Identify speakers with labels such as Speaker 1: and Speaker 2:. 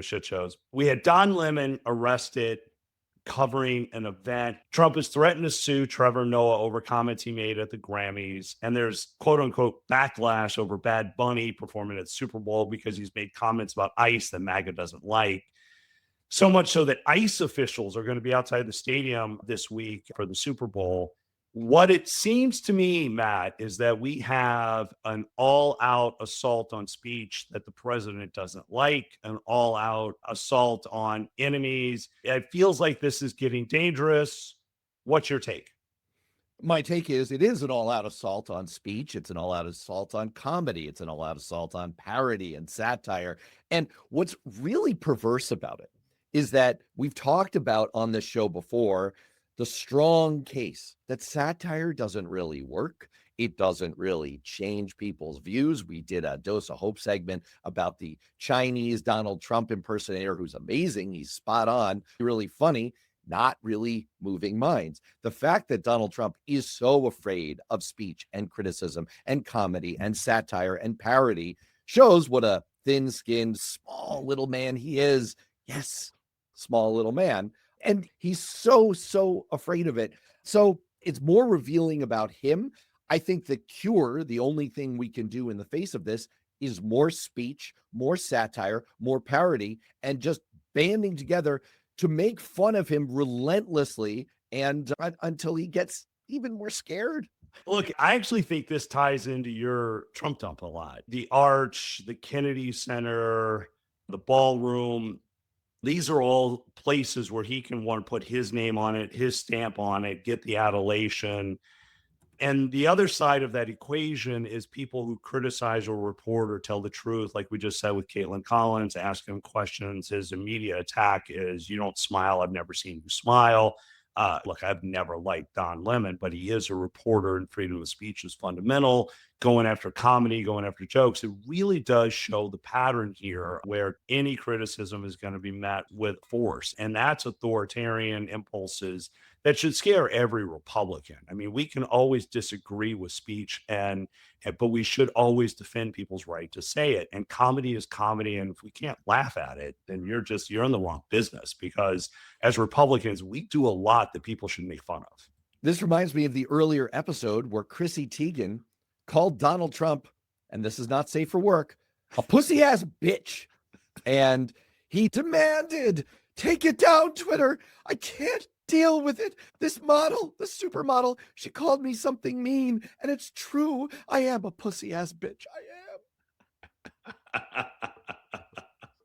Speaker 1: shit shows. We had Don Lemon arrested covering an event. Trump has threatened to sue Trevor Noah over comments he made at the Grammys. And there's quote unquote backlash over Bad Bunny performing at the Super Bowl because he's made comments about ICE that MAGA doesn't like. So much so that ICE officials are going to be outside the stadium this week for the Super Bowl. What it seems to me, Matt, is that we have an all out assault on speech that the president doesn't like, an all out assault on enemies. It feels like this is getting dangerous. What's your take?
Speaker 2: My take is it is an all-out assault on speech. It's an all-out assault on comedy. It's an all-out assault on parody and satire. And what's really perverse about it is that we've talked about on this show before the strong case that satire doesn't really work. It doesn't really change people's views. We did a Dose of Hope segment about the Chinese Donald Trump impersonator who's amazing. He's spot on, really funny, not really moving minds. The fact that Donald Trump is so afraid of speech and criticism and comedy and satire and parody shows what a thin-skinned, small little man he is. Yes, small little man. And he's so afraid of it. So it's more revealing about him. I think the cure, the only thing we can do in the face of this, is more speech, more satire, more parody, and just banding together to make fun of him relentlessly and until he gets even more scared.
Speaker 1: Look, I actually think this ties into your Trump dump a lot. The Arch, the Kennedy Center, the ballroom, these are all places where he can want to put his name on it, his stamp on it, get the adulation. And the other side of that equation is people who criticize or report or tell the truth, like we just said with Caitlin Collins, asking him questions. His immediate attack is, "You don't smile. I've never seen you smile." Look, I've never liked Don Lemon, but he is a reporter, and freedom of speech is fundamental. Going after comedy, going after jokes, it really does show the pattern here where any criticism is going to be met with force. And that's authoritarian impulses that should scare every Republican. I mean, we can always disagree with speech but we should always defend people's right to say it. And comedy is comedy. And if we can't laugh at it, then you're in the wrong business, because as Republicans, we do a lot that people should make fun of.
Speaker 2: This reminds me of the earlier episode where Chrissy Teigen called Donald Trump, and this is not safe for work, a pussy ass bitch. And he demanded, "Take it down, Twitter. I can't deal with it. This model, the supermodel, she called me something mean, and it's true. I am a pussy ass bitch. I am."